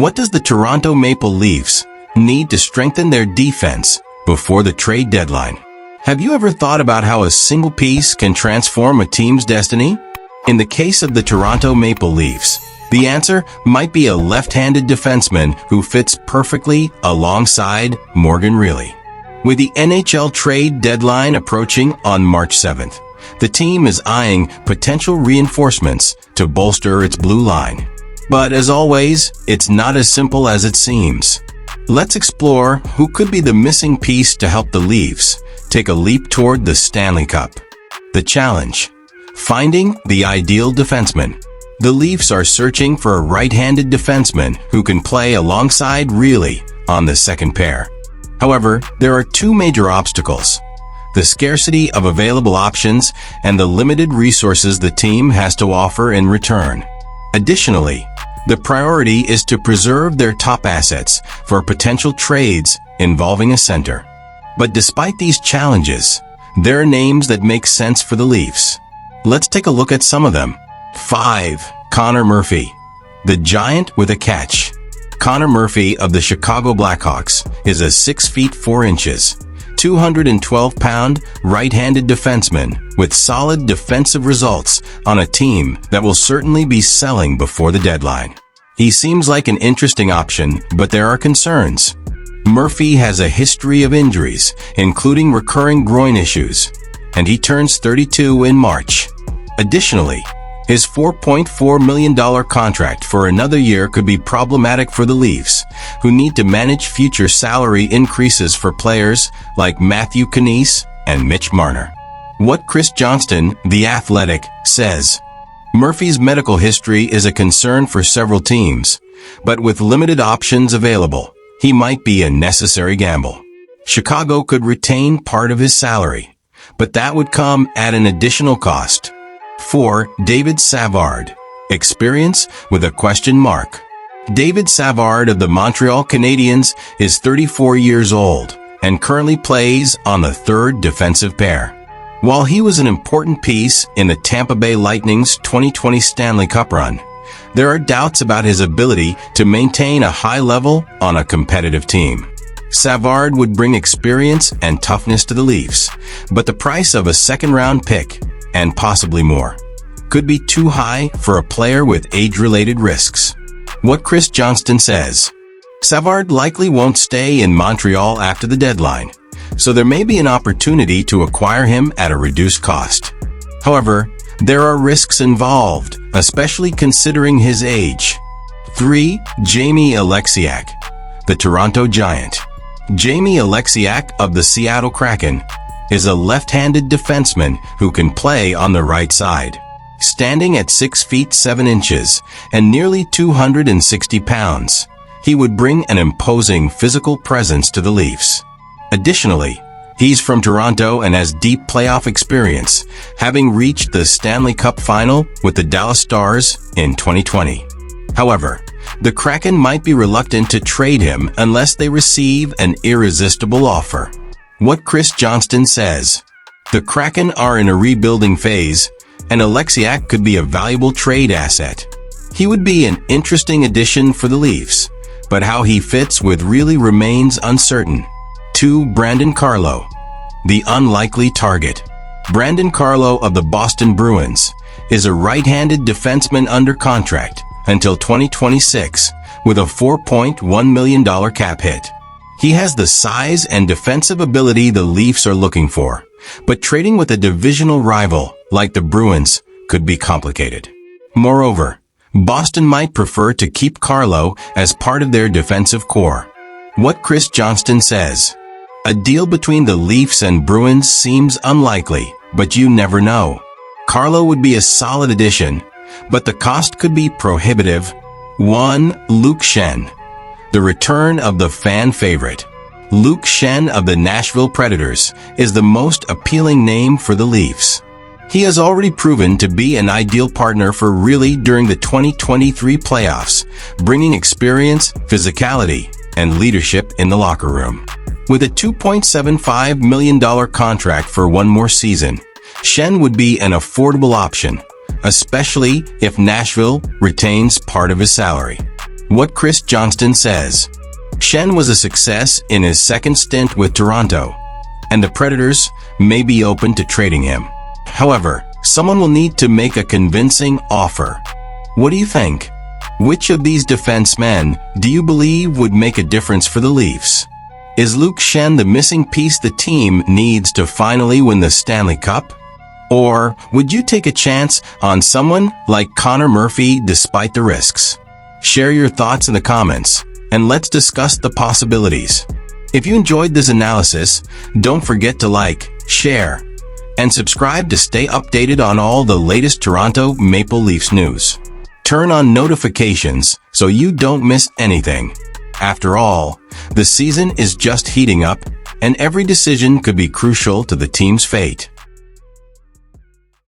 What does the Toronto Maple Leafs need to strengthen their defense before the trade deadline? Have you ever thought about how a single piece can transform a team's destiny? In the case of the Toronto Maple Leafs, the answer might be a left-handed defenseman who fits perfectly alongside Morgan Rielly. With the NHL trade deadline approaching on March 7th, the team is eyeing potential reinforcements to bolster its blue line. But as always, it's not as simple as it seems. Let's explore who could be the missing piece to help the Leafs take a leap toward the Stanley Cup. The challenge: finding the ideal defenseman. The Leafs are searching for a right-handed defenseman who can play alongside Rielly on the second pair. However, there are two major obstacles: the scarcity of available options and the limited resources the team has to offer in return. Additionally, the priority is to preserve their top assets for potential trades involving a center. But despite these challenges, there are names that make sense for the Leafs. Let's take a look at some of them. 5. Connor Murphy, the giant with a catch. Connor Murphy of the Chicago Blackhawks is a 6 feet 4 inches, 212-pound right-handed defenseman with solid defensive results on a team that will certainly be selling before the deadline. He seems like an interesting option, but there are concerns. Murphy has a history of injuries, including recurring groin issues, and he turns 32 in March. Additionally, his $4.4 million contract for another year could be problematic for the Leafs, who need to manage future salary increases for players like Matthew Knies and Mitch Marner. What Chris Johnston, The Athletic, says: Murphy's medical history is a concern for several teams, but with limited options available, he might be a necessary gamble. Chicago could retain part of his salary, but that would come at an additional cost. 4. David Savard, experience with a question mark. David Savard of the Montreal Canadiens is 34 years old and currently plays on the third defensive pair. While he was an important piece in the Tampa Bay Lightning's 2020 Stanley Cup run, there are doubts about his ability to maintain a high level on a competitive team. Savard would bring experience and toughness to the Leafs, but the price of a second-round pick, and possibly more, could be too high for a player with age-related risks. What Chris Johnston says: Savard likely won't stay in Montreal after the deadline, so there may be an opportunity to acquire him at a reduced cost. However, there are risks involved, especially considering his age. 3. Jamie Oleksiak, the Toronto Giant. Jamie Oleksiak of the Seattle Kraken is a left-handed defenseman who can play on the right side. Standing at 6 feet 7 inches and nearly 260 pounds, he would bring an imposing physical presence to the Leafs. Additionally, he's from Toronto and has deep playoff experience, having reached the Stanley Cup final with the Dallas Stars in 2020. However, the Kraken might be reluctant to trade him unless they receive an irresistible offer. What Chris Johnston says: the Kraken are in a rebuilding phase, and Oleksiak could be a valuable trade asset. He would be an interesting addition for the Leafs, but how he fits with Rielly remains uncertain. 2. Brandon Carlo, the unlikely target. Brandon Carlo of the Boston Bruins is a right-handed defenseman under contract until 2026 with a $4.1 million cap hit. He has the size and defensive ability the Leafs are looking for, but trading with a divisional rival like the Bruins could be complicated. Moreover, Boston might prefer to keep Carlo as part of their defensive core. What Chris Johnston says: a deal between the Leafs and Bruins seems unlikely, but you never know. Carlo would be a solid addition, but the cost could be prohibitive. 1. Luke Schenn, the return of the fan favorite. Luke Schenn of the Nashville Predators is the most appealing name for the Leafs. He has already proven to be an ideal partner for Rielly during the 2023 playoffs, bringing experience, physicality, and leadership in the locker room. With a $2.75 million contract for one more season, Schenn would be an affordable option, especially if Nashville retains part of his salary. what Chris Johnston says. Schenn was a success in his second stint with Toronto, and the Predators may be open to trading him. However, someone will need to make a convincing offer. What do you think? Which of these defensemen do you believe would make a difference for the Leafs? Is Luke Schenn the missing piece the team needs to finally win the Stanley Cup? Or would you take a chance on someone like Connor Murphy despite the risks? Share your thoughts in the comments, and let's discuss the possibilities. If you enjoyed this analysis, don't forget to like, share, and subscribe to stay updated on all the latest Toronto Maple Leafs news. Turn on notifications so you don't miss anything. After all, the season is just heating up, and every decision could be crucial to the team's fate.